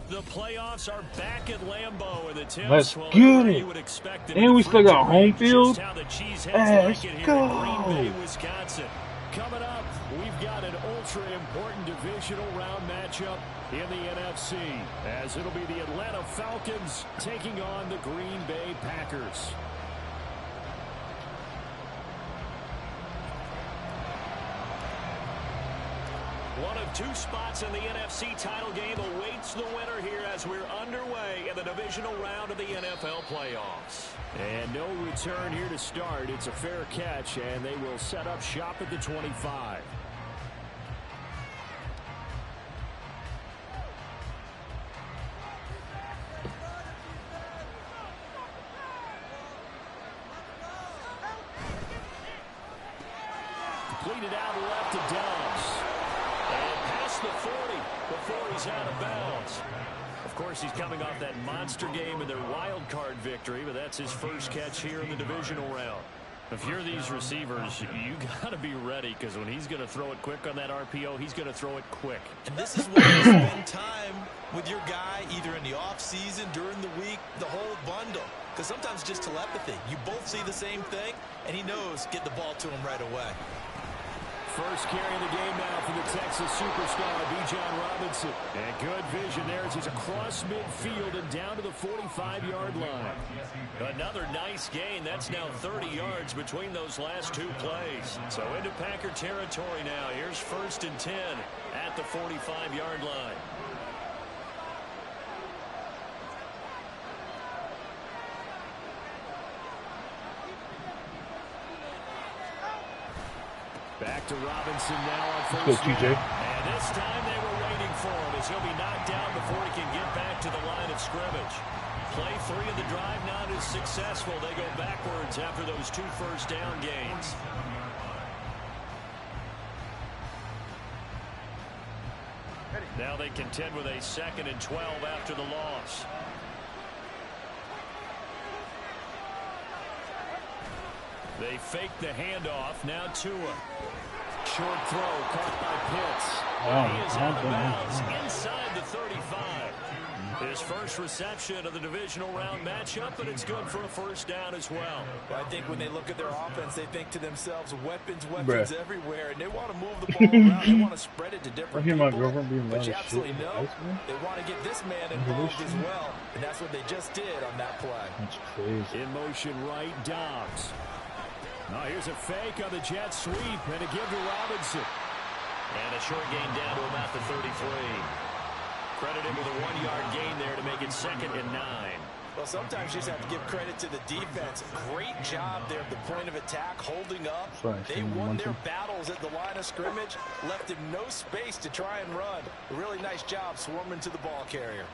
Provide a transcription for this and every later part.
The playoffs are back at Lambeau, and the Tips, let's get it. And we still got home field. Let's go. Green Bay, Wisconsin. Coming up, we've got an ultra-important divisional round matchup in the NFC, as it'll be the Atlanta Falcons taking on the Green Bay Packers. One of two spots in the NFC title game awaits the winner here as we're underway in the divisional round of the NFL playoffs. And no return here to start. It's a fair catch, and they will set up shop at the 25. Completed out left to Dubs. And past the 40 before he's out of bounds. Of course, he's coming off that monster game in their wild card victory, but that's his first catch here in the divisional round. If you're these receivers, you got to be ready, because when he's going to throw it quick on that RPO, he's going to throw it quick. And this is where you spend time with your guy, either in the offseason, during the week, the whole bundle. Because sometimes just telepathy. You both see the same thing, and he knows get the ball to him right away. First carry of the game now for the Texas superstar, Bijan Robinson. And good vision there as he's across midfield and down to the 45-yard line. Another nice gain. That's now 30 yards between those last two plays. So into Packer territory now. Here's 1st and 10 at the 45-yard line. Back to Robinson now on first down. And this time they were waiting for him as he'll be knocked down before he can get back to the line of scrimmage. Play 3 of the drive not as successful. They go backwards after those 2 first down gains. Now they contend with a 2nd and 12 after the loss. They fake the handoff. Now Tua. Short throw caught by Pitts. He is out of bounds inside the 35. His first reception of the divisional round matchup, but it's good for a first down as well. I think when they look at their offense, they think to themselves, weapons everywhere, and they want to move the ball around. They want to spread it to different people. But you absolutely know they want to get this man involved as well, and that's what they just did on that play. That's crazy. In motion right, Dobbs. Now here's a fake on the jet sweep, and a give to Robinson. And a short gain down to about the 33. Credit him with a 1-yard gain there to make it 2nd and 9. Well, sometimes you just have to give credit to the defense. Great job there at the point of attack, holding up. They won their battles at the line of scrimmage, left him no space to try and run. A really nice job swarming to the ball carrier.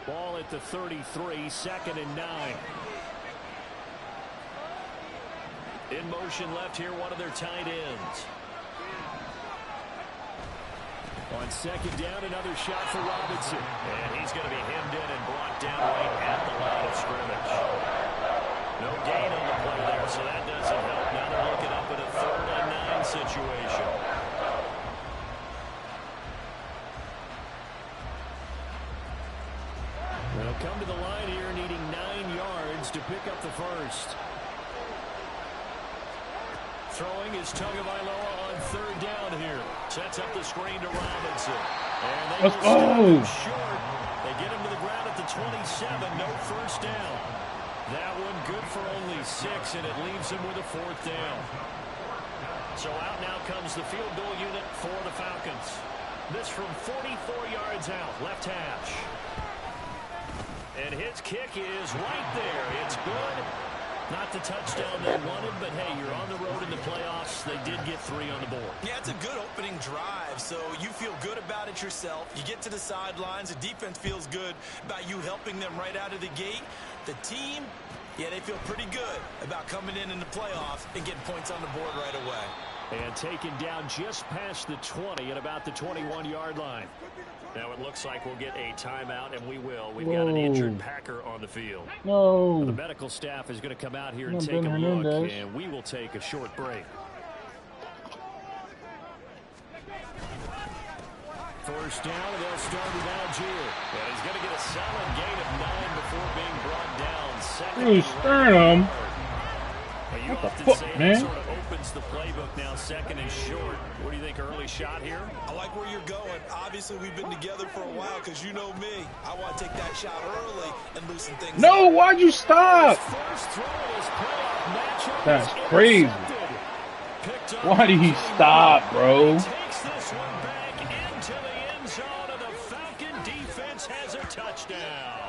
Ball at the 33, 2nd and 9. In motion left here, one of their tight ends. On 2nd down, another shot for Robinson. And he's going to be hemmed in and brought down right at the line of scrimmage. No gain on the play there, so that doesn't help. Now they're looking up at a 3rd and 9 situation. They'll come to the line here needing 9 yards to pick up the first. Throwing is Tagovailoa on 3rd down here. Sets up the screen to Robinson. And they Let's go. Short. They get him to the ground at the 27. No first down. That one good for only 6, and it leaves him with a 4th down. So out now comes the field goal unit for the Falcons. This from 44 yards out, left hash. And his kick is right there. It's good. Not the touchdown they wanted, but hey, you're on the road in the playoffs. They did get 3 on the board. Yeah, it's a good opening drive, so you feel good about it yourself. You get to the sidelines. The defense feels good about you helping them right out of the gate. The team, yeah, they feel pretty good about coming in the playoffs and getting points on the board right away. And taken down just past the 20 at about the 21-yard line. Now it looks like we'll get a timeout, and we will. We've got an injured Packer on the field. No. The medical staff is going to come out here and take a look, and we will take a short break. First down, and they'll start with Algier. And he's going to get a solid gain of 9 before being brought down. Dude, Sternum. What the fuck, man? Sort of opens the playbook now, second and short. What do you think, early shot here? I like where you're going. Obviously, we've been together for a while because you know me. I want to take that shot early and loosen things up. No, why'd you stop? That's crazy. Why did he stop, bro? Takes this one back into the end zone, and the Falcon defense has a touchdown.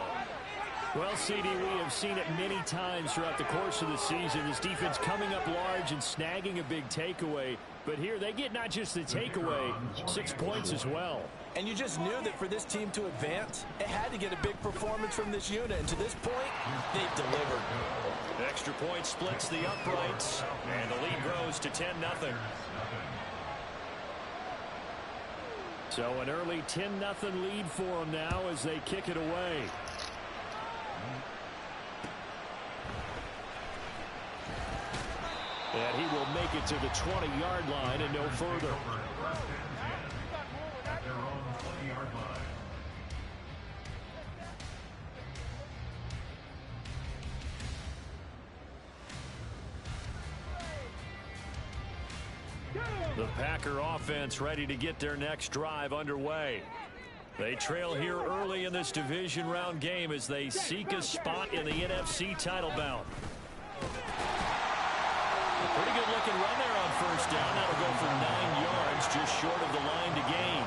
Well, CD, we have seen it many times throughout the course of the season. This defense coming up large and snagging a big takeaway. But here they get not just the takeaway, 6 points as well. And you just knew that for this team to advance, it had to get a big performance from this unit. And to this point, they've delivered. Extra point splits the uprights, and the lead grows to 10-0. So an early 10-0 lead for them now as they kick it away. And he will make it to the 20-yard line and no further. The Packer offense ready to get their next drive underway. They trail here early in this division round game as they seek a spot in the NFC title bout. A pretty good looking run there on first down. That'll go for 9 yards, just short of the line to gain.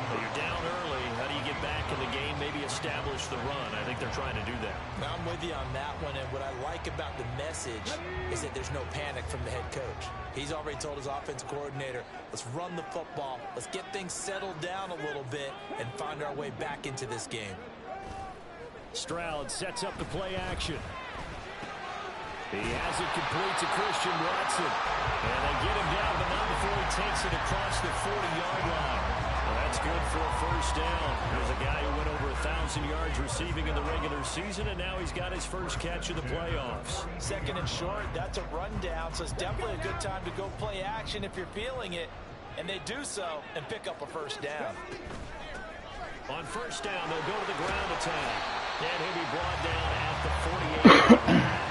But you're down early. How do you get back in the game? Maybe establish the run. I think they're trying to do that. I'm with you on that one, and what I like about the message is that there's no panic from the head coach. He's already told his offensive coordinator, let's run the football, let's get things settled down a little bit, and find our way back into this game. Stroud sets up the play action. He has it complete to Christian Watson. And they get him down, but not before he takes it across the 40-yard line. Well, that's good for a first down. There's a guy who went over 1,000 yards receiving in the regular season, and now he's got his first catch of the playoffs. Second and short, that's a rundown, so it's definitely a good time to go play action if you're feeling it. And they do so and pick up a first down. On first down, they'll go to the ground attack. And he'll be brought down at the 48-yard line.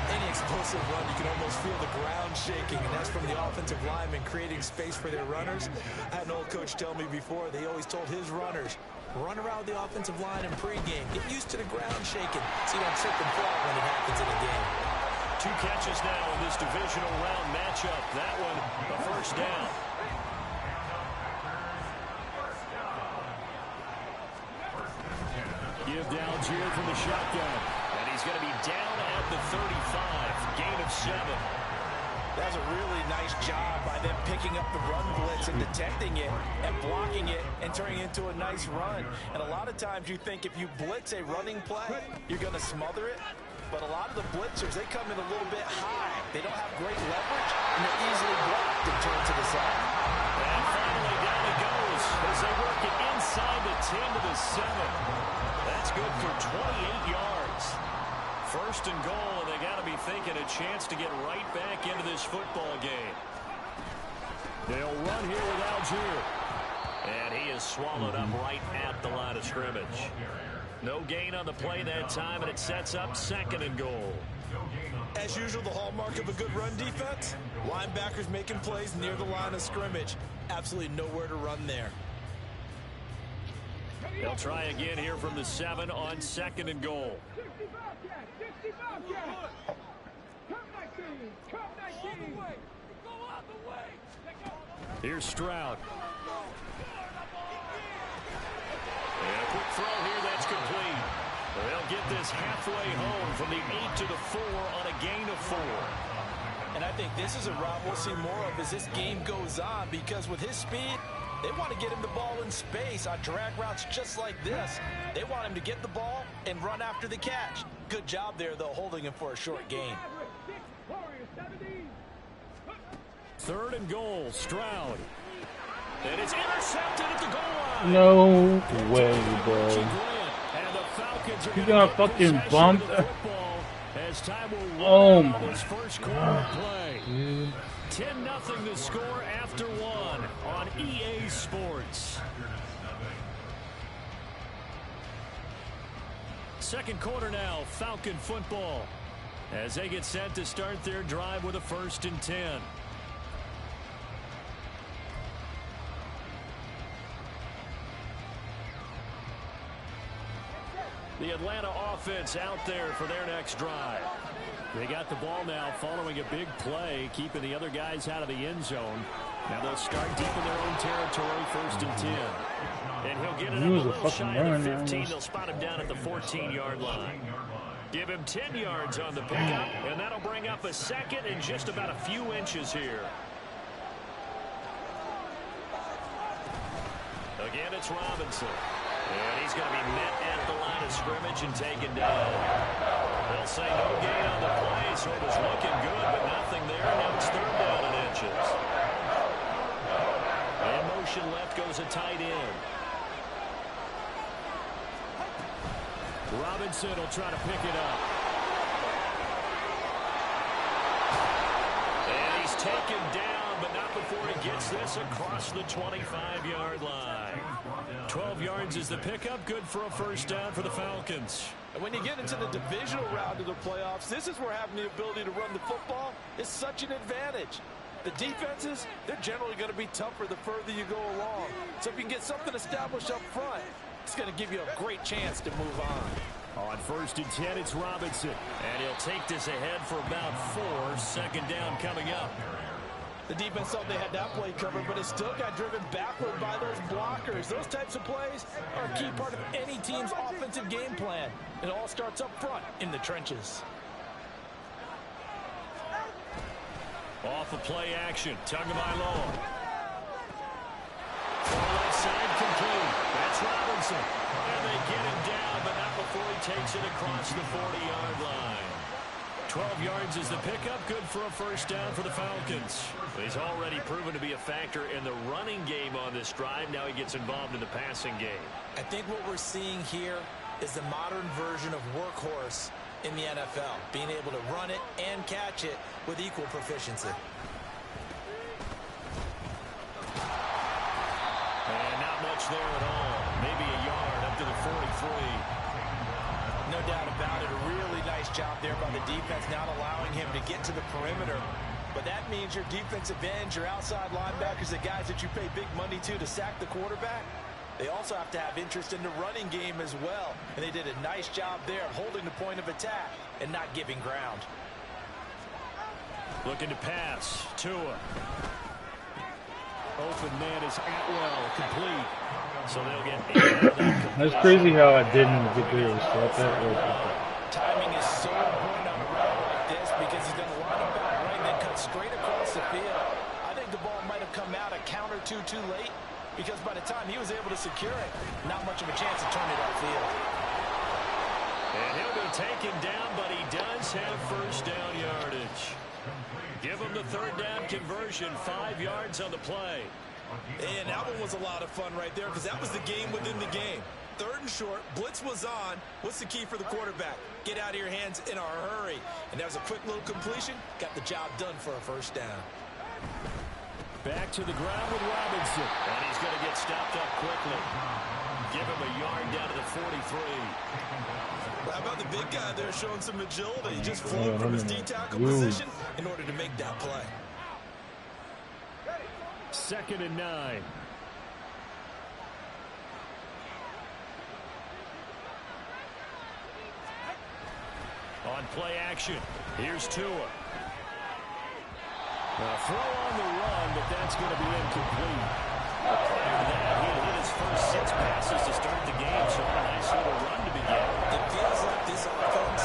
Any explosive run, you can almost feel the ground shaking, and that's from the offensive linemen creating space for their runners. I had an old coach tell me before, they always told his runners, run around the offensive line in pregame. Get used to the ground shaking so you don't trip and fall when it happens in a game. 2 catches now in this divisional round matchup. That one, a first down. Give to Algier from the shotgun. And he's going to be down at the 35. Gain of 7. That was a really nice job by them picking up the run blitz and detecting it and blocking it and turning it into a nice run. And a lot of times you think if you blitz a running play, you're going to smother it. But a lot of the blitzers, they come in a little bit high. They don't have great leverage, and they're easily blocked and turned to the side. And finally down he goes as they work it inside the 10 to the 7. That's good for 28 yards. First and goal, and they got to be thinking a chance to get right back into this football game. They'll run here with Algier. And he is swallowed up right at the line of scrimmage. No gain on the play that time, and it sets up second and goal. As usual, the hallmark of a good run defense, linebackers making plays near the line of scrimmage. Absolutely nowhere to run there. They'll try again here from the 7 on second and goal. Here's Stroud. And a quick throw here that's complete. They'll get this halfway home from the 8 to the 4 on a gain of 4. And I think this is a route we'll see more of as this game goes on, because with his speed, they want to get him the ball in space on drag routes just like this. They want him to get the ball and run after the catch. Good job there, though, holding him for a short gain. Third and goal, Stroud. And it's intercepted at the goal line. No way, bro. You got fucking bumped. Oh my God. 10-0 the score after 1 on EA 20 Sports. Second quarter now, Falcon football, as they get set to start their drive with a 1st and 10. The Atlanta offense out there for their next drive. They got the ball now following a big play, keeping the other guys out of the end zone. Now they'll start deep in their own territory, 1st and 10. And he'll get it up a little shy of the 15. They'll spot him down at the 14-yard line. Give him 10 yards on the pickup, and that'll bring up a 2nd and just about a few inches here. Again, it's Robinson. And he's going to be met at the line of scrimmage and taken down. They'll say no gain on the play, so it was looking good, but nothing there. Now it's 3rd down and inches. In motion left goes a tight end. Robinson will try to pick it up. And he's taken down, but not before he gets this across the 25-yard line. 12 yards is the pickup, good for a 1st down for the Falcons. And when you get into the divisional round of the playoffs, this is where having the ability to run the football is such an advantage. The defenses, they're generally going to be tougher the further you go along. So if you can get something established up front, it's going to give you a great chance to move on. On 1st and 10, it's Robinson. And he'll take this ahead for about 4. 2nd down coming up. The defense thought they had that play covered, but it still got driven backward by those blockers. Those types of plays are a key part of any team's offensive game plan. It all starts up front in the trenches. Off of play action. Tagovailoa. Far left side complete. That's Robinson. And they get him down, but not before he takes it across the 40-yard line. 12 yards is the pickup, good for a 1st down for the Falcons. He's already proven to be a factor in the running game on this drive. Now he gets involved in the passing game. I think what we're seeing here is the modern version of workhorse in the NFL, being able to run it and catch it with equal proficiency. And not much there at all. Maybe a yard up to the 43. No doubt about it. A really nice job there by the defense, not allowing him to get to the perimeter. But that means your defensive ends, your outside linebackers, the guys that you pay big money to sack the quarterback, they also have to have interest in the running game as well. And they did a nice job there holding the point of attack and not giving ground. Looking to pass. Tua. Open man is Atwell, complete. So they'll get 8. That's crazy how I didn't get there and stop that. Timing is so important on a route like this because he's going to line up out right and then cut straight across the field. I think the ball might have come out a count or two too late because by the time he was able to secure it, not much of a chance to turn it upfield. And he'll be taken down, but he does have 1st down yardage. Give him the 3rd down conversion, 5 yards on the play. And that one was a lot of fun right there because that was the game within the game. 3rd and short, blitz was on. What's the key for the quarterback? Get out of your hands in a hurry. And that was a quick little completion. Got the job done for a 1st down. Back to the ground with Robinson. And he's going to get stopped up quickly. Give him a yard down to the 43. How about the big guy there showing some agility? He just flew from his D-tackle position in order to make that play. 2nd and 9. On play action, here's Tua. Throw on the run, but that's going to be incomplete. Prior to that, he had hit his first 6 passes to start the game, so a nice little run to begin. It feels like this offense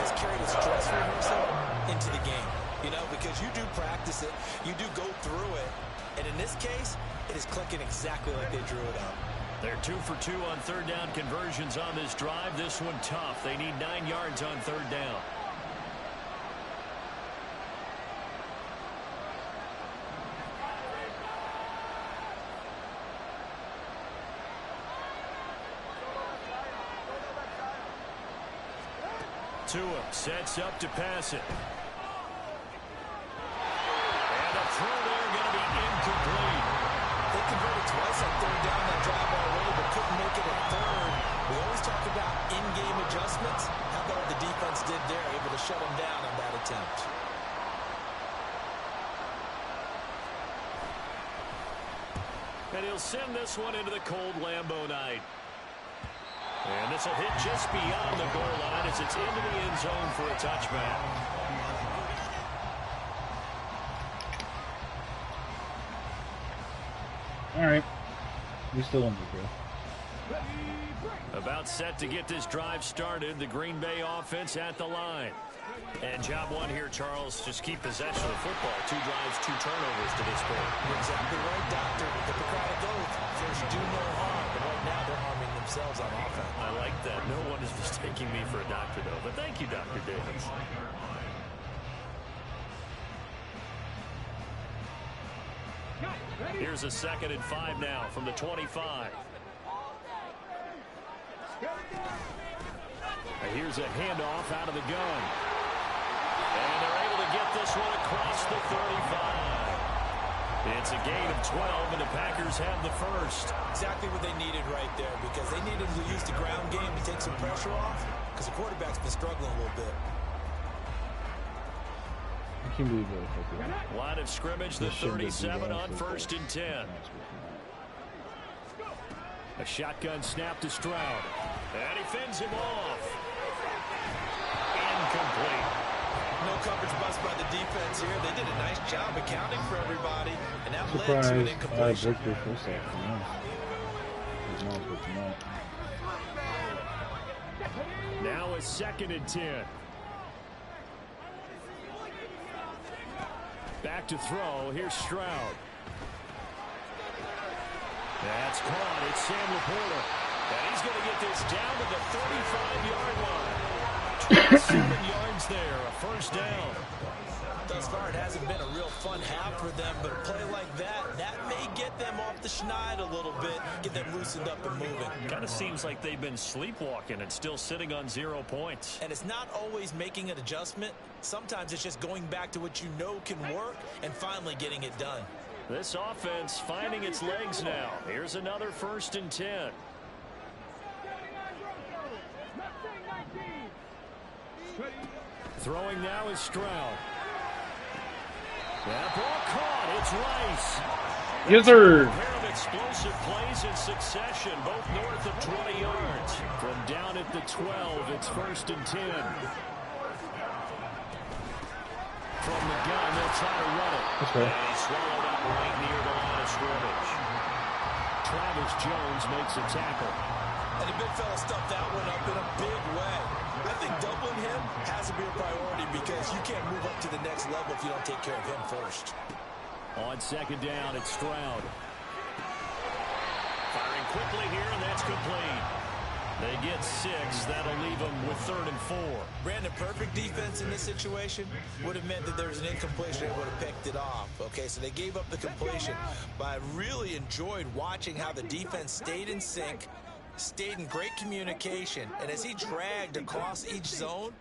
has carried its dress rehearsal into the game, you know, because you do practice it, you do go through it, and in this case, it is clicking exactly like they drew it up. They're 2 for 2 on 3rd down conversions on this drive. This one tough. They need 9 yards on 3rd down. Tua sets up to pass it. And a throw there going to be incomplete. They converted always talk about in-game adjustments. How about what the defense did there, able to shut them down on that attempt. And he'll send this one into the cold Lambeau night. And this will hit just beyond the goal line as it's into the end zone for a touchback. All right. We still in the bro. About set to get this drive started. The Green Bay offense at the line. And job one here, Charles, just keep possession of the football. 2 drives, 2 turnovers to this point. You're exactly right, Doctor. The Hippocratic oath. First, do no harm. But right now, they're harming themselves on offense. I like that. No one is mistaking me for a doctor, though. But thank you, Dr. Davis. Here's a 2nd and 5 now from the 25. Here's a handoff out of the gun. And they're able to get this one across the 35. It's a gain of 12, and the Packers have the first. Exactly what they needed right there, because they needed to use the ground game to take some pressure off, because the quarterback's been struggling a little bit. I can't believe that. Line of scrimmage, the 37 on 1st and 10. A shotgun snap to Stroud. And he fends him off. Incomplete. No coverage bust by the defense here. They did a nice job accounting for everybody, and that led to an incompletion. Now a 2nd and 10. Back to throw. Here's Stroud. That's caught. It's Sam Laporta. And he's going to get this down to the 35-yard line. 27 yards there. A first down. Thus far, it hasn't been a real fun half for them, but a play like that may get them off the schneid a little bit, get them loosened up and moving. Kind of seems like they've been sleepwalking and still sitting on 0 points. And it's not always making an adjustment. Sometimes it's just going back to what you know can work and finally getting it done. This offense finding its legs now. Here's another 1st and 10. Throwing now is Stroud. That ball caught. It's Rice. Yes, sir. A pair of explosive plays in succession, both north of 20 yards. From down at the 12, it's 1st and 10. From the gun, they'll try to run it. Okay. And he swallowed up right near the line of scrimmage. Travis Jones makes a tackle. And the big fella stuffed that one up in a big way. I think doubling him has to be a priority because you can't move up to the next level if you don't take care of him first. On 2nd down, it's Stroud. Firing quickly here, and that's complete. They get 6. That'll leave them with 3rd and 4. Brandon, perfect defense in this situation would have meant that there was an incompletion. They would have picked it off. Okay, so they gave up the completion. But I really enjoyed watching how the defense stayed in sync, stayed in great communication, and as he dragged across each zone,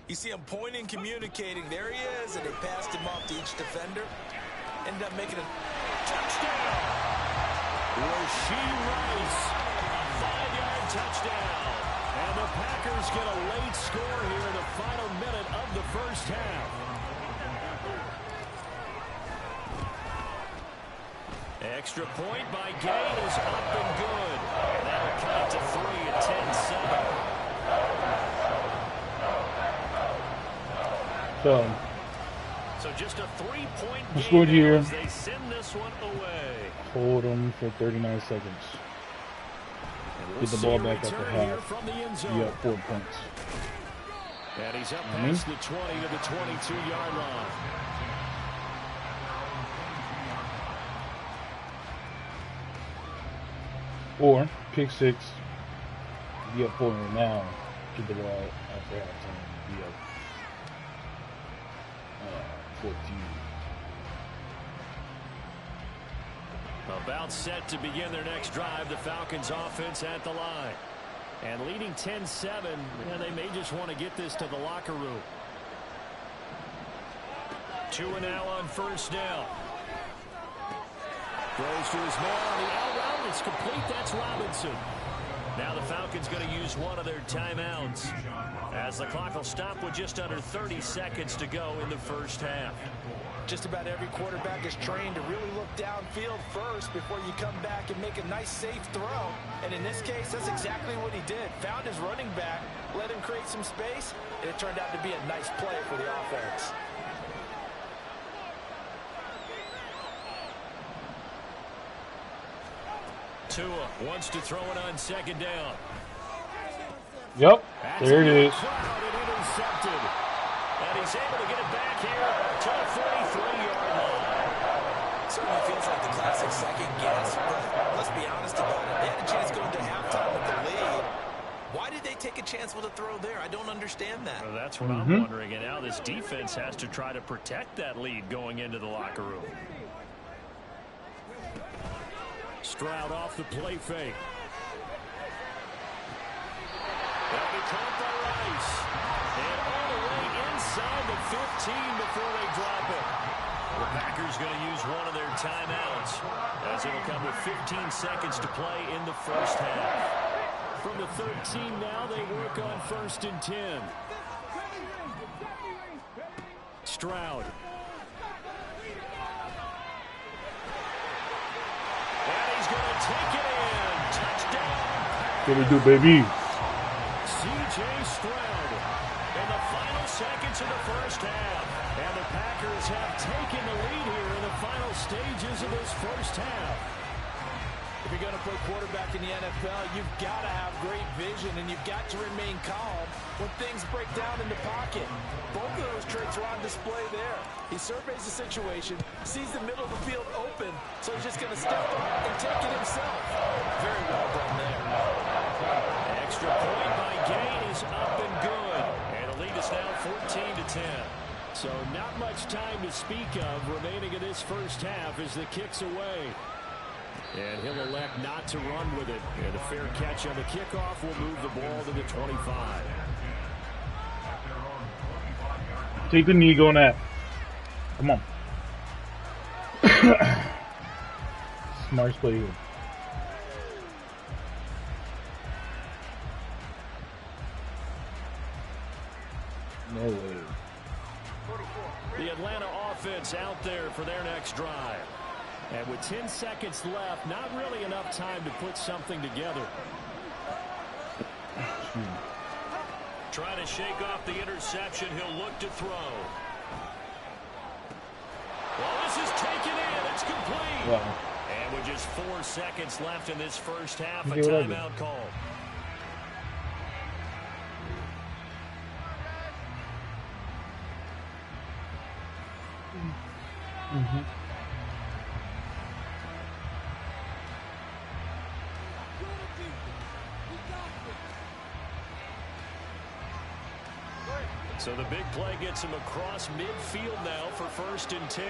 you see him pointing, communicating. There he is, and they passed him off to each defender. Ended up making a touchdown. Rasheed Rice, a 5-yard touchdown. And the Packers get a late score here in the final minute of the first half. Extra point by Gain is up and good. And that'll count to 3 at 10-7. So just a 3-point game scored here. as they send this one away. Hold them for 39 seconds. Get the ball back at the half. You got 4 points. And he's up past the 20 to the 22-yard line. Or pick 6. Be up 4 now. Get the ball after halftime. Be up 14. About set to begin their next drive. The Falcons offense at the line. And leading 10-7, they may just want to get this to the locker room. 2 now on 1st down. Throws to his man on the out route. It's complete. That's Robinson. Now the Falcons going to use one of their timeouts as the clock will stop with just under 30 seconds to go in the first half. Just about every quarterback is trained to really look downfield first before you come back and make a nice, safe throw. And in this case, that's exactly what he did. Found his running back, let him create some space, and it turned out to be a nice play for the offense. Tua wants to throw it on second down. Yep, there it is. Intercepted. And he's able to get it back here to the 43-yard line. Certainly feels like the classic second guess, but let's be honest about it. They had a chance going to halftime with the lead. Why did they take a chance with a throw there? I don't understand that. Well, that's what I'm wondering. And now this defense has to try to protect that lead going into the locker room. Stroud off the play fake. That'll be caught by Rice. And all the way inside the 15 before they drop it. The Packers going to use one of their timeouts as it'll come with 15 seconds to play in the first half. From the 13 now, they work on 1st and 10. Stroud. And he's going to take it in. Touchdown. What do we do, baby? C.J. Stroud in the final seconds of the first half. And the Packers have taken the lead here in the final stages of this first half. If you're going to play quarterback in the NFL, you've got to have great vision, and you've got to remain calm when things break down in the pocket. Both of those traits are on display there. He surveys the situation, sees the middle of the field open, so he's just going to step up and take it himself. Very well done there. Extra point by Gain is up and good. And the lead is now 14-10. So not much time to speak of remaining in this first half as the kick's away. And he'll elect not to run with it. And a fair catch on the kickoff will move the ball to the 25. Take the knee, go net. Come on. Smart play here. No way. The Atlanta offense out there for their next drive. And with 10 seconds left, not really enough time to put something together. Trying to shake off the interception. He'll look to throw. Well, this is taken in. It's complete. Wow. And with just 4 seconds left in this first half, a timeout call. So the big play gets him across midfield now for 1st and 10.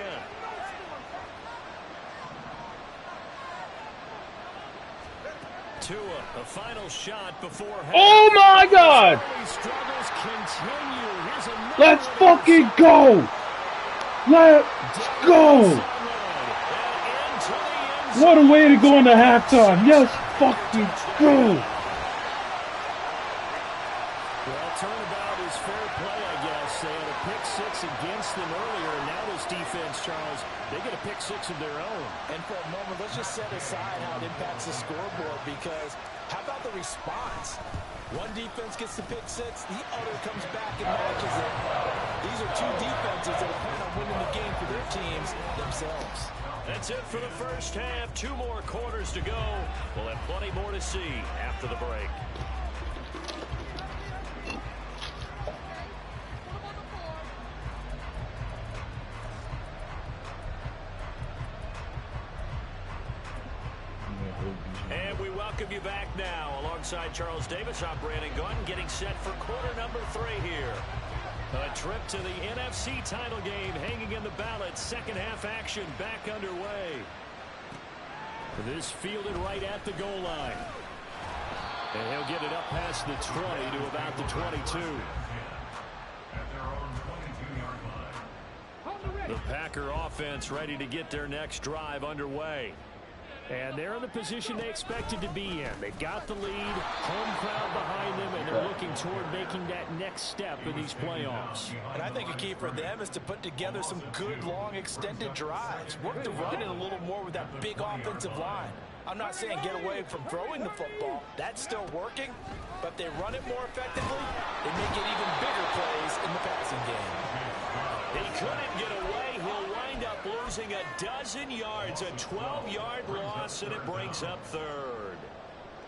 Tua, a final shot before half. Oh my God! Let's fucking go! Let's go! What a way to go into halftime! Yes, fucking go! Well, turnabout is fair play, I guess. They had a pick 6 against them earlier, and now this defense, Charles, they get a pick 6 of their own. And for a moment, let's just set aside how it impacts the scoreboard, because how about the response? One defense gets the pick 6, the other comes back and matches it. These are two defenses that are planning on winning the game for their teams themselves. That's it for the first half. 2 more quarters to go. We'll have plenty more to see after the break. And we welcome you back now alongside Charles Davis. I'm Brandon Gunn, getting set for quarter number 3 here. A trip to the NFC title game hanging in the balance. Second half action back underway. This fielded right at the goal line. And he'll get it up past the 20 to about the 22. The Packer offense ready to get their next drive underway. And they're in the position they expected to be in. They've got the lead, home crowd behind them, and they're looking toward making that next step in these playoffs. And I think a key for them is to put together some good, long, extended drives. Work the run in a little more with that big offensive line. I'm not saying get away from throwing the football. That's still working. But if they run it more effectively, they may get even bigger plays in the passing game. He couldn't get away. He'll wind up losing a dozen yards, a 12-yard loss, and it brings up third.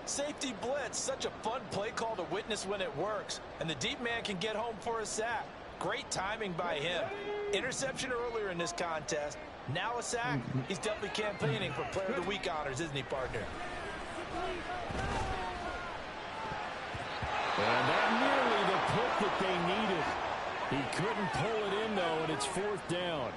Safety blitz, such a fun play call to witness when it works. And the deep man can get home for a sack. Great timing by him. Interception earlier in this contest. Now a sack. He's definitely campaigning for Player of the Week honors, isn't he, partner? And that nearly the pick that they needed. He couldn't pull it in, though, and it's fourth down.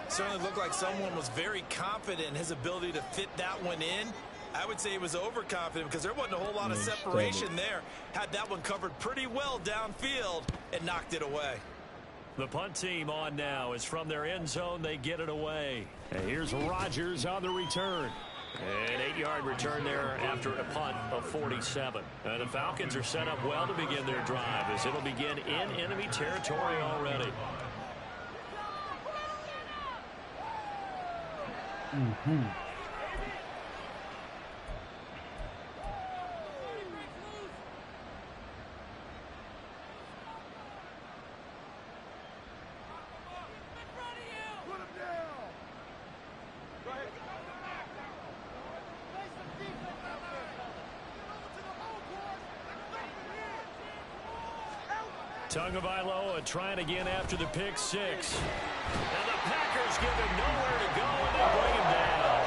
Certainly looked like someone was very confident in his ability to fit that one in. I would say he was overconfident because there wasn't a whole lot of separation there. Had that one covered pretty well downfield and knocked it away. The punt team on now is from their end zone. They get it away. And here's Rodgers on the return. An 8-yard return there after a punt of 47. The Falcons are set up well to begin their drive as it'll begin in enemy territory already. Tagovailoa trying again after the pick six. And the Packers give him nowhere to go, and they bring him down.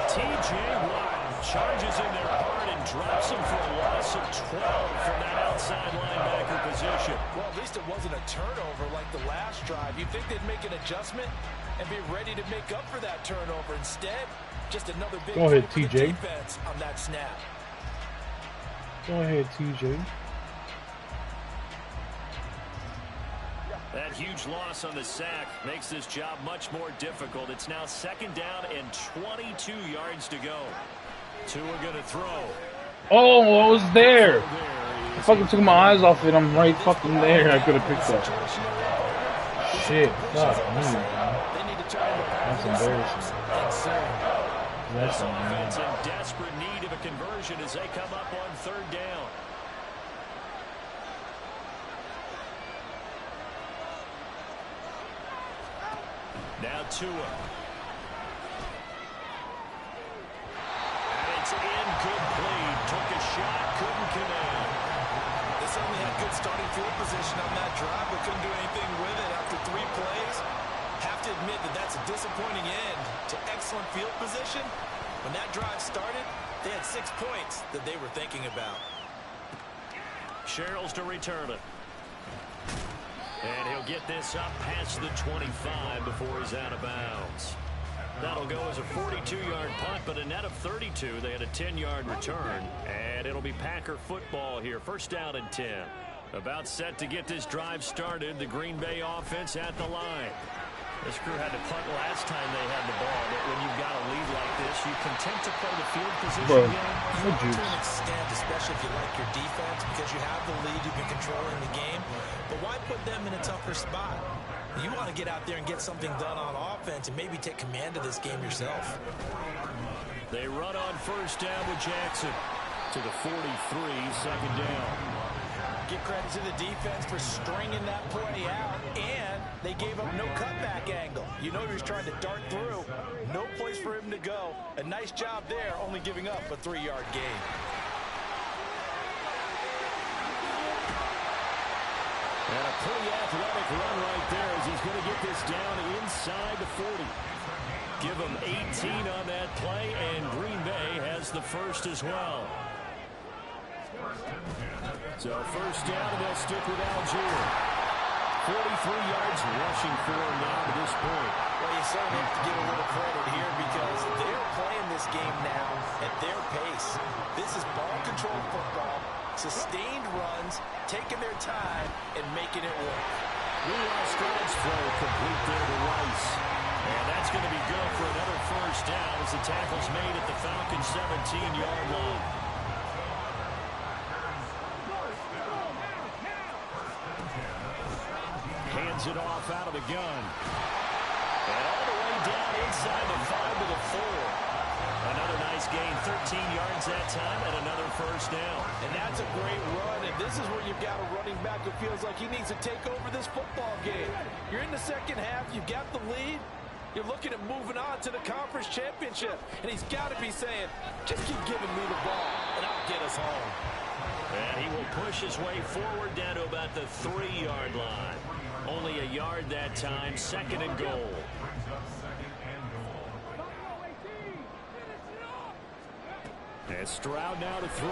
T.J. Watt charges in their heart and drops him for a loss of 12 from that outside linebacker position. Well, at least it wasn't a turnover like the last drive. You'd think they'd make an adjustment and be ready to make up for that turnover. Instead, just another big Go ahead, TJ. defense on that snap. Go ahead, TJ. That huge loss on the sack makes this job much more difficult. It's now second down and 22 yards to go. Tua going to throw. Oh, I was there. I fucking took my eyes off it. I'm right fucking there. I could have picked that. Shit. God, that's embarrassing. That's Offense in desperate need of a conversion as they come up on third down. Now Tua. And it's incomplete. Took a shot, couldn't connect. They certainly had good starting field position on that drive, but couldn't do anything with it after 3 plays. Have to admit that that's a disappointing end to excellent field position. When that drive started, they had 6 points that they were thinking about. Sherrills to return it. And he'll get this up past the 25 before he's out of bounds. That'll go as a 42-yard punt, but a net of 32. They had a 10-yard return, and it'll be Packer football here. First down and 10. About set to get this drive started. The Green Bay offense at the line. This crew had to punt last time they had the ball, but when you've got a lead like this, you content to play the field position game. To an extent, especially if you like your defense, because you have the lead, you've been controlling the game. But why put them in a tougher spot? You want to get out there and get something done on offense and maybe take command of this game yourself. They run on first down with Jackson to the 43, second down. Give credit to the defense for stringing that play out, and they gave up no cutback angle. You know he was trying to dart through. No place for him to go. A nice job there, only giving up a 3-yard gain. And a pretty athletic run right there as he's going to get this down inside the 40. Give him 18 on that play, and Green Bay has the first as well. So first down, and they'll stick with Algier. 43 yards rushing for him now to this point. Well, you certainly have to give a little credit here because they're playing this game now at their pace. This is ball-controlled football, sustained runs, taking their time, and making it work. Meanwhile, Stroud's throw complete there to Rice. And that's going to be good for another first down as the tackle's made at the Falcons' 17-yard line. Hands it off out of the gun. And all the way down inside the 5 to the 4. Another nice gain, 13 yards that time, and another first down. And that's a great run, and this is where you've got a running back who feels like he needs to take over this football game. You're in the second half, you've got the lead, you're looking at moving on to the conference championship, and he's got to be saying, just keep giving me the ball, and I'll get us home. And he will push his way forward down to about the 3-yard line. Only a yard that time, second and goal. And Stroud now to throw.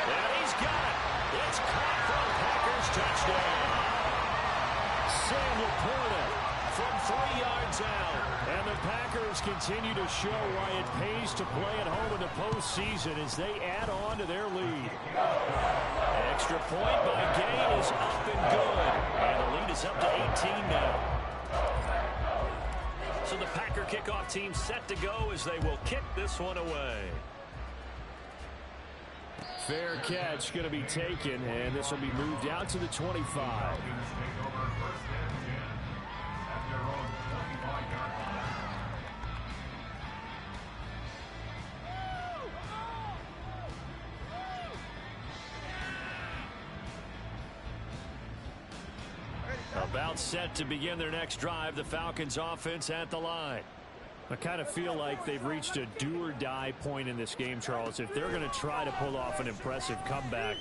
And he's got it. It's caught for a Packers touchdown. Sam Laporta from 3 yards out. And the Packers continue to show why it pays to play at home in the postseason as they add on to their lead. Extra point by Gay is up and good. And the lead is up to 18 now. So the Packer kickoff team set to go as they will kick this one away. Fair catch going to be taken, and this will be moved out to the 25. About set to begin their next drive, the Falcons offense at the line. I kind of feel like they've reached a do-or-die point in this game, Charles. If they're going to try to pull off an impressive comeback,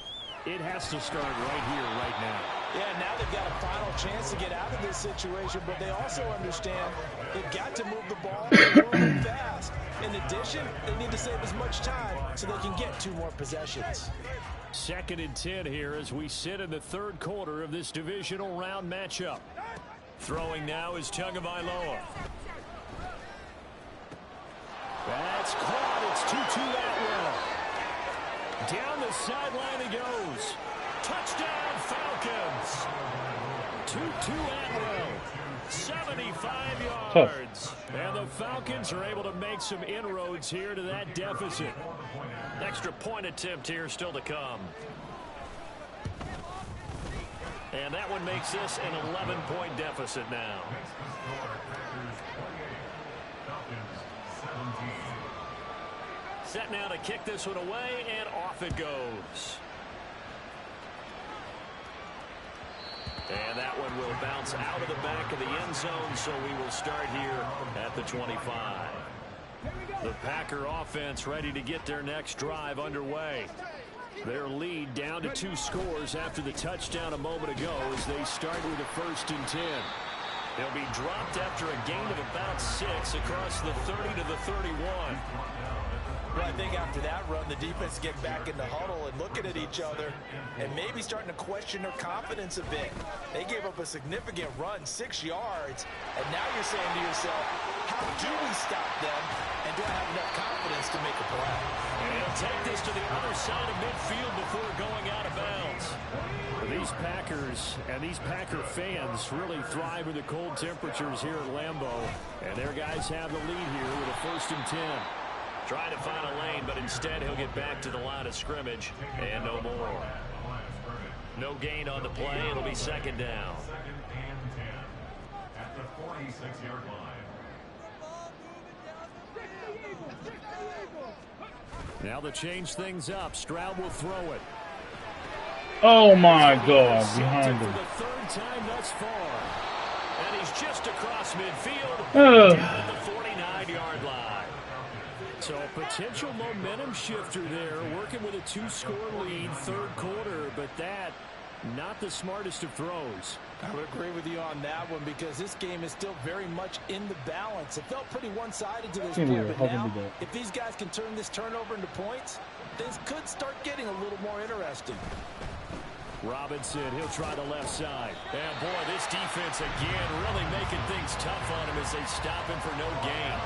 it has to start right here, right now. Yeah, now they've got a final chance to get out of this situation, but they also understand they've got to move the ball and move it fast. In addition, they need to save as much time so they can get 2 more possessions. 2nd and 10 here as we sit in the 3rd quarter of this divisional round matchup. Throwing now is Tagovailoa. That's caught. It's T221 Atwell. Down the sideline he goes. Touchdown Falcons. T221 Atwell. 75 yards. And the Falcons are able to make some inroads here to that deficit. Extra point attempt here still to come. And that one makes this an 11-point deficit now. Set now to kick this one away, and off it goes. And that one will bounce out of the back of the end zone, so we will start here at the 25. The Packer offense ready to get their next drive underway. Their lead down to 2 scores after the touchdown a moment ago as they start with a 1st and 10. They'll be dropped after a gain of about 6 across the 30 to the 31. Well, I think after that run, the defense get back in the huddle and looking at each other and maybe starting to question their confidence a bit. They gave up a significant run, 6 yards, and now you're saying to yourself, how do we stop them, and do I have enough confidence to make a play? And he'll take this to the other side of midfield before going out of bounds. These Packers and these Packer fans really thrive with the cold temperatures here at Lambeau, and their guys have the lead here with a 1st and 10. Trying to find a lane, but instead he'll get back to the line of scrimmage and no more. No gain on the play. It'll be 2nd down. At the 46-yard line. Now to change things up, Stroud will throw it. Oh my God, behind For him. the 3rd time thus far. And he's just across midfield down at the 49-yard line. So a potential momentum shifter there, working with a 2-score lead, 3rd quarter, but that, not the smartest of throws. I would agree with you on that one because this game is still very much in the balance. It felt pretty one-sided to this point, but now, if these guys can turn this turnover into points, things could start getting a little more interesting. Robinson, he'll try the left side. And boy, this defense again really making things tough on him as they stop him for no gain.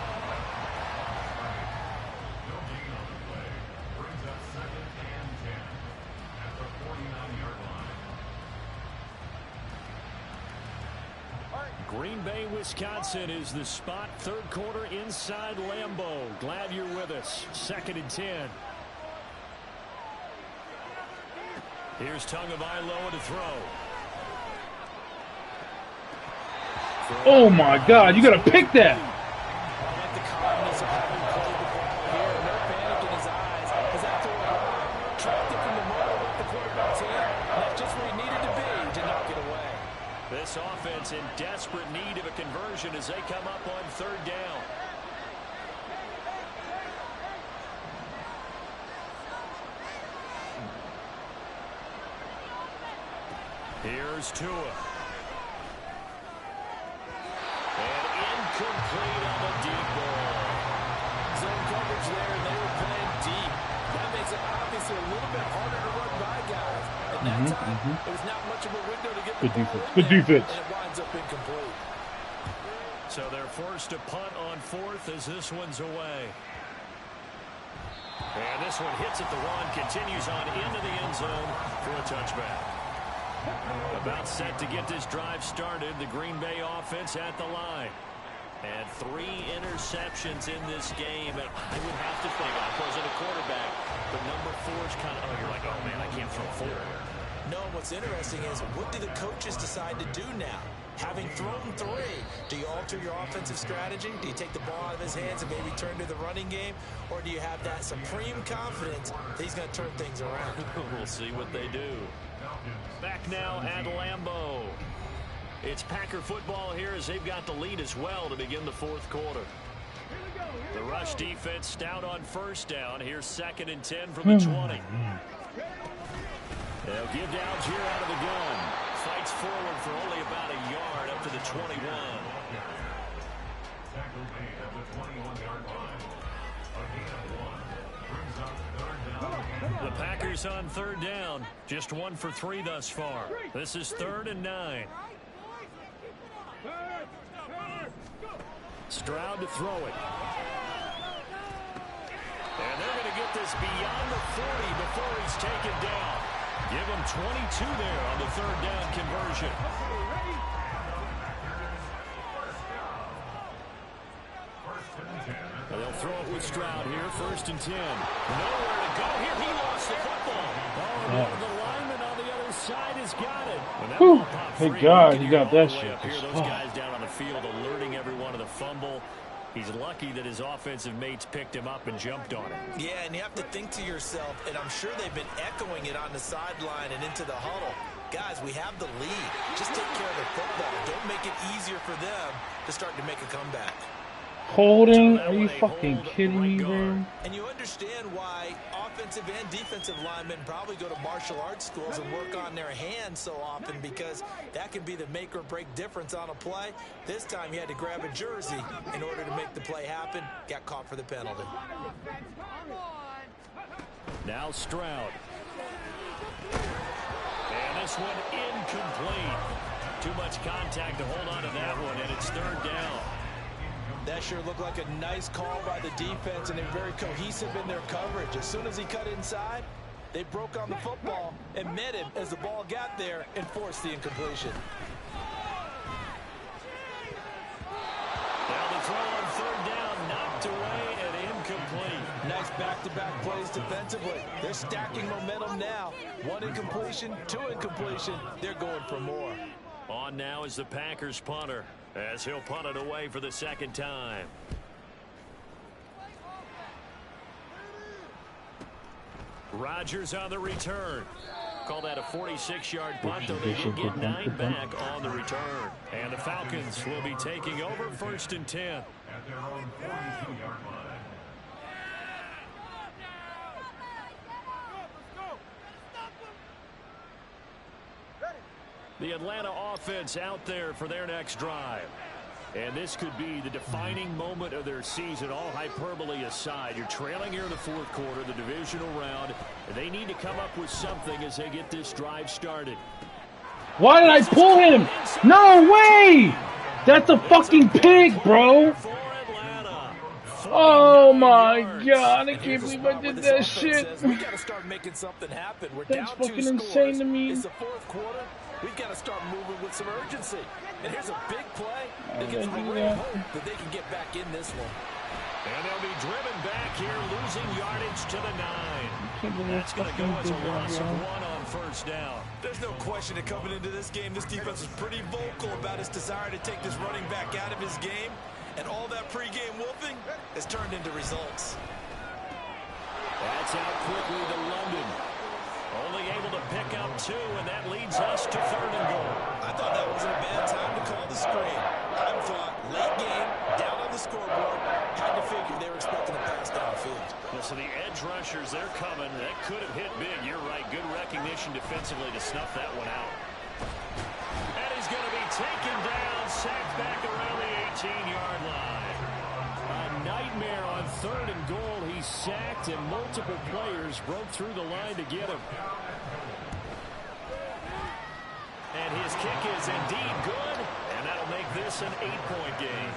Green Bay, Wisconsin is the spot. Third quarter inside Lambeau. Glad you're with us. 2nd and 10. Here's Tagovailoa to throw. Oh my God, you gotta pick that. I like the calmness of having played the ball here. No panic in his eyes. As after tracked it from the moment with the quarterback's hand, and that's just where he needed to be to knock it away. This offense in desperate need of a conversion as they come up on 3rd down. Here's Tua. And incomplete on the deep ball. Zone coverage there, and they were playing deep. That makes it obviously a little bit harder to run by guys. At that time, it was not much of a window to get the ball in Good defense. and it winds up incomplete. So they're forced to punt on 4th as this one's away. And this one hits at the 1, continues on into the end zone for a touchback. About set to get this drive started, the Green Bay offense at the line. And 3 interceptions in this game. And I would have to think, I wasn't a quarterback, but number 4 is kind of, oh, you're like, oh man, I can't throw 4. No, what's interesting is, what do the coaches decide to do now? Having thrown 3, do you alter your offensive strategy? Do you take the ball out of his hands and maybe turn to the running game? Or do you have that supreme confidence that he's going to turn things around? We'll see what they do. Back now at Lambeau. It's Packer football here as they've got the lead as well to begin the 4th quarter. The rush defense stout on 1st down. Here's 2nd and 10 from the 20. They'll give to Algier out of the gun. Fights forward for only about a yard up to the 21. Tackle made at the 21-yard line. Again, 1. Brings up 3rd down. The Packers on 3rd down. Just 1 for 3 thus far. This is 3rd and 9. Stroud to throw it. And they're going to get this beyond the 40 before he's taken down. Give him 22 there on the 3rd down conversion. And they'll throw it with Stroud here, 1st and 10. Nowhere to go here. He lost the football. Oh, one of the linemen on the other side has got it. When that ball popped free, Thank God you got all that the way shit. up here, those guys down on the field alerting everyone of the fumble. He's lucky that his offensive mates picked him up and jumped on him. Yeah, and you have to think to yourself, and I'm sure they've been echoing it on the sideline and into the huddle. Guys, we have the lead. Just take care of the football. Don't make it easier for them to start to make a comeback. Holding? Are you fucking kidding me, bro? And you understand why offensive and defensive linemen probably go to martial arts schools and work on their hands so often, because that can be the make or break difference on a play. This time he had to grab a jersey in order to make the play happen. Got caught for the penalty. Now Stroud. And this one incomplete. Too much contact to hold on to that one, and it's 3rd down. That sure looked like a nice call by the defense, and they're very cohesive in their coverage. As soon as he cut inside, they broke on the football and met him as the ball got there and forced the incompletion. Now the throw on 3rd down, knocked away and incomplete. Nice back-to-back plays defensively. They're stacking momentum now. 1 incompletion, 2 incompletion. They're going for more. On now is the Packers punter, as he'll punt it away for the 2nd time. Rodgers on the return. Call that a 46-yard punt, though they did get 9 back on the return. And the Falcons will be taking over 1st and 10. At their own 42-yard line. The Atlanta offense out there for their next drive. And this could be the defining moment of their season, all hyperbole aside. You're trailing here in the 4th quarter, the divisional round. They need to come up with something as they get this drive started. Why did I pull him? No way! That's a fucking pig, bro. Oh my God, I can't believe I did that shit. We got to start making something happen. We're That's down 2 fucking scores. insane to me. It's the 4th quarter. We've got to start moving with some urgency. And here's a big play that gives them a great hope that they can get back in this one. And they'll be driven back here, losing yardage to the 9. That's going to go as a loss of 1 on first down. There's no question that coming into this game, this defense is pretty vocal about its desire to take this running back out of his game. And all that pregame wolfing has turned into results. That's out quickly to London. Only able to pick up 2, and that leads us to 3rd and goal. I thought that wasn't a bad time to call the screen. I thought late game, down on the scoreboard, had to figure they were expecting a pass downfield. Well, so the edge rushers, they're coming. That could have hit big. You're right. Good recognition defensively to snuff that one out. And he's going to be taken down, sacked back around the 18-yard line. A nightmare on 3rd and goal. He's sacked, and multiple players broke through the line to get him. And his kick is indeed good, and that'll make this an 8-point game.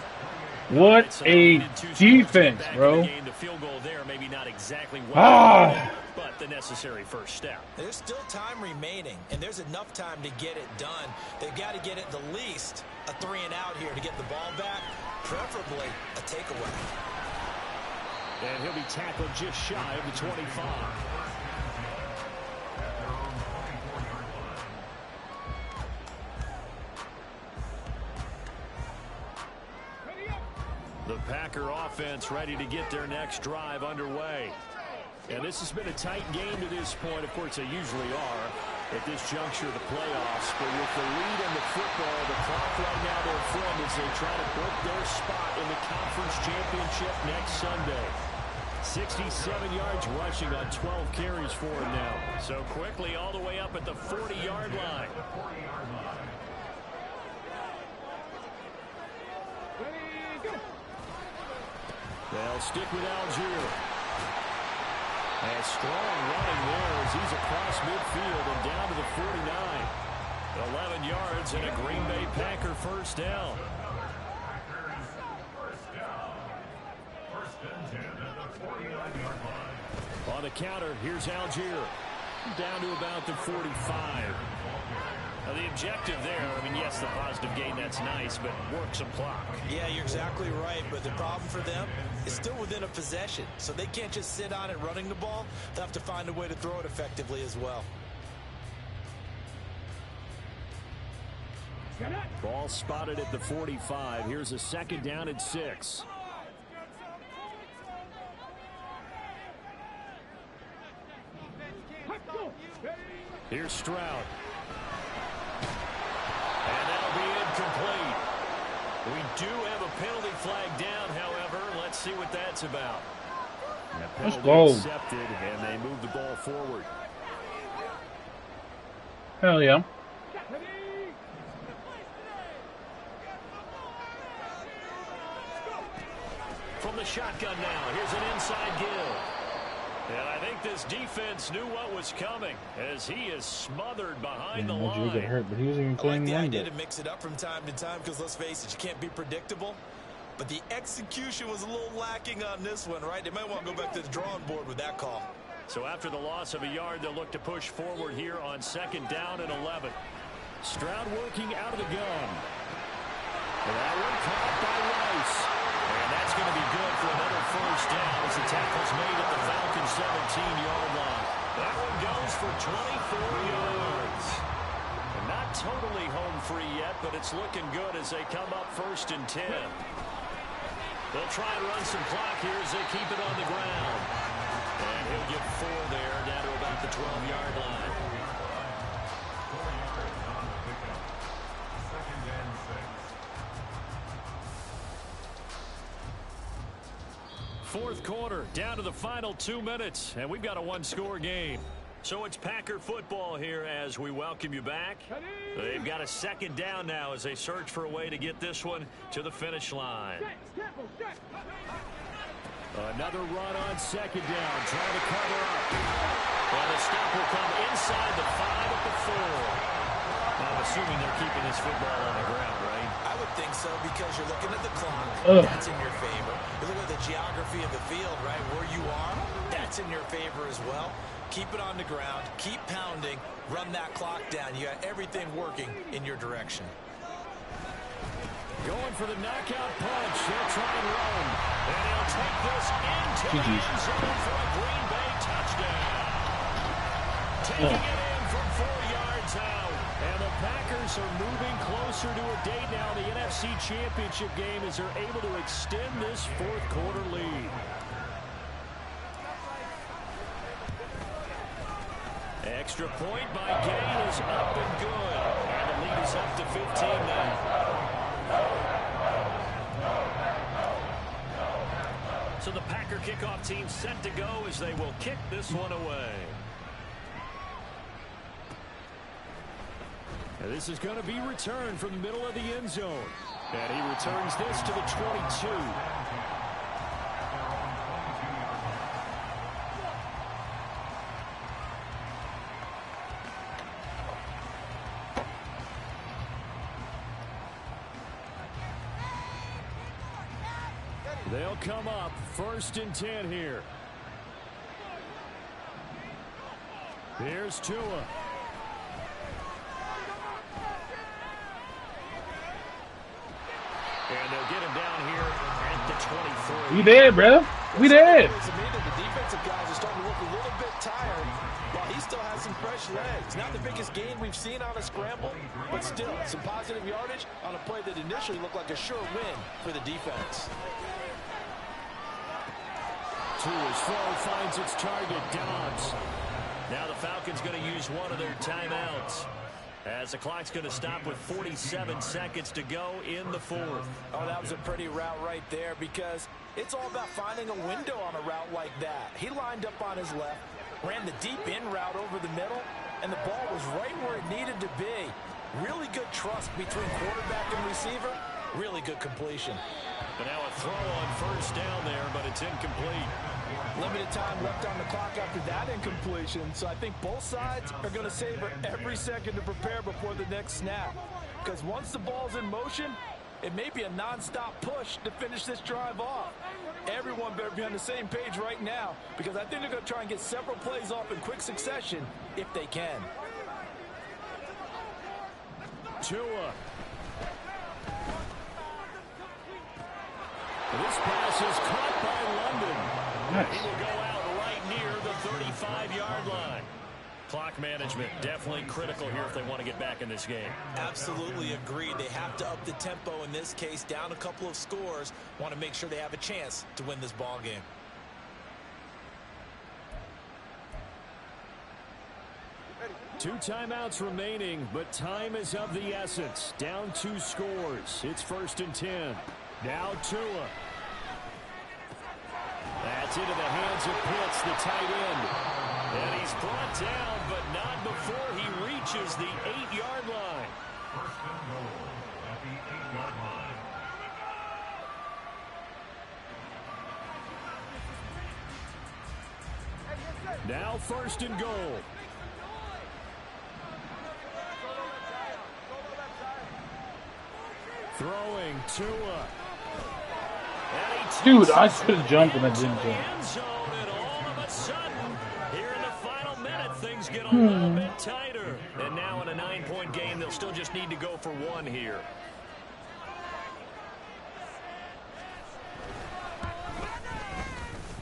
What a defense, bro. The field goal there, maybe not exactly what but the necessary first step. There's still time remaining, and there's enough time to get it done. They've got to get it the least a 3-and-out here to get the ball back, preferably a takeaway. And he'll be tackled just shy of the 25. The Packer offense ready to get their next drive underway. And this has been a tight game to this point. Of course, they usually are at this juncture of the playoffs. But with the lead in the football, the clock right now their friend as they try to book their spot in the conference championship next Sunday. 67 yards rushing on 12 carries for him now. So quickly all the way up at the 40-yard line. They'll stick with Algier. A strong running there as he's across midfield and down to the 49. 11 yards and a Green Bay Packer first down. On the counter, here's Algier. Down to about the 45. Now the objective there, I mean, yes, the positive gain, that's nice, but work some clock. Yeah, you're exactly right, but the problem for them is still within a possession, so they can't just sit on it running the ball. They'll have to find a way to throw it effectively as well. Ball spotted at the 45. Here's a 2nd down and 6. Here's Stroud. And that'll be incomplete. We do have a penalty flag down, however. Let's see what that's about. Let's go. Accepted, and they move the ball forward. Hell yeah. From the shotgun now, here's an inside give. And I think this defense knew what was coming as he is smothered behind the line. Got hurt, but he was even playing the idea to mix it up from time to time because let's face it, you can't be predictable. But the execution was a little lacking on this one, right? They might want to go back to the drawing board with that call. So after the loss of a yard, they'll look to push forward here on 2nd down and 11. Stroud working out of the gun. That one caught by Rice. And that's going to be good for another first down as the tackle's made at the Falcons' 17-yard line. That one goes for 24 yards. And not totally home free yet, but it's looking good as they come up 1st and 10. They'll try and run some clock here as they keep it on the ground. And he'll get 4 there down to about the 12-yard line. Fourth quarter, down to the final 2 minutes, and we've got a one-score game. So it's Packer football here as we welcome you back. They've got a 2nd down now as they search for a way to get this one to the finish line. Another run on 2nd down, trying to cover up. And the stop will come inside the 5 at the 4. I'm assuming they're keeping this football on the ground, right? I would think so because you're looking at the clock. That's in your favor. You look at the geography of the field, right? Where you are, that's in your favor as well. Keep it on the ground. Keep pounding. Run that clock down. You got everything working in your direction. Going for the knockout punch. He'll try and run. And he'll take this into the end zone for a Green Bay touchdown. Taking it in from 4 yards out. And the Packers are moving closer to a date now in the NFC Championship game as they're able to extend this fourth quarter lead. Extra point by Gay is up and good. And the lead is up to 15 now. So the Packer kickoff team set to go as they will kick this one away. And this is going to be returned from the middle of the end zone. And he returns this to the 22. They'll come up 1st and 10 here. Here's Tua. And they'll get him down here at the 23. We there, bro. We there. To me that the defensive guys are starting to look a little bit tired while he still has some fresh legs. Not the biggest gain we've seen on a scramble, but still some positive yardage on a play that initially looked like a sure win for the defense. Tua's throw finds its target, Dobbs. Now the Falcons going to use one of their timeouts as the clock's going to stop with 47 seconds to go in the fourth. Oh, that was a pretty route right there because it's all about finding a window on a route like that. He lined up on his left, ran the deep in route over the middle, and the ball was right where it needed to be. Really good trust between quarterback and receiver. Really good completion. But now a throw on 1st down there, but it's incomplete. Limited time left on the clock after that incompletion, so I think both sides are going to savor every second to prepare before the next snap. Because once the ball's in motion, it may be a non-stop push to finish this drive off. Everyone better be on the same page right now because I think they're going to try and get several plays off in quick succession if they can. Tua. This pass is caught by London. Nice. He will go out right near the 35-yard line. Clock management definitely critical here if they want to get back in this game. Absolutely agreed. They have to up the tempo in this case, down a couple of scores. Want to make sure they have a chance to win this ball game. Two timeouts remaining, but time is of the essence. Down 2 scores. It's 1st and 10. Now Tua. That's into the hands of Pitts, the tight end. And he's brought down, but not before he reaches the 8-yard line. 1st and goal at the 8-yard line. Now 1st and goal. Throwing Tua. Dude, I could have jumped and I didn't jump. End zone, and all of a sudden, here in the final minute, things get a little bit tighter. And now in a 9-point game, they'll still just need to go for 1 here.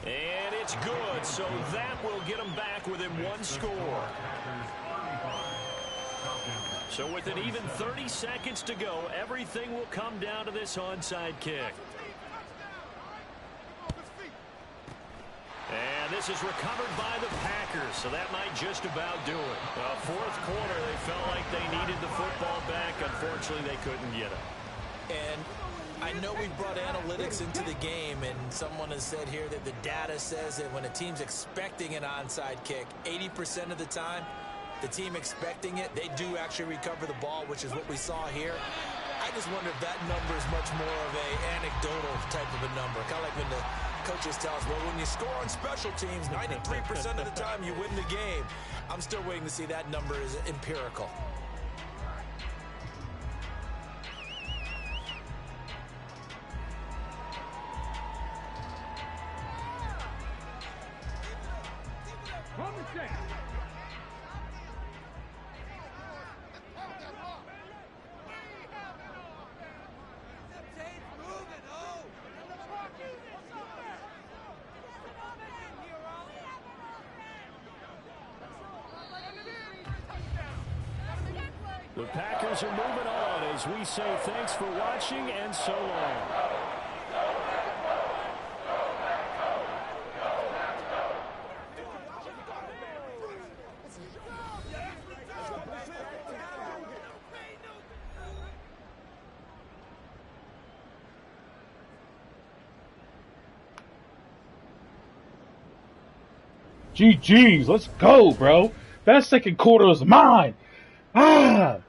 And it's good, so that will get them back within 1 score. So with an even 30 seconds to go, everything will come down to this onside kick. And this is recovered by the Packers, so that might just about do it. Fourth quarter, they felt like they needed the football back. Unfortunately, they couldn't get it. And I know we brought analytics into the game, and someone has said here that the data says that when a team's expecting an onside kick, 80% of the time, the team expecting it, they do actually recover the ball, which is what we saw here. I just wonder if that number is much more of a anecdotal type of a number. Kind of like when the coaches tell us, well, when you score on special teams, 93% of the time you win the game. I'm still waiting to see that number is empirical. The Packers are moving on as we say thanks for watching and so long. GG's, let's go, bro. That second quarter was mine. Ah!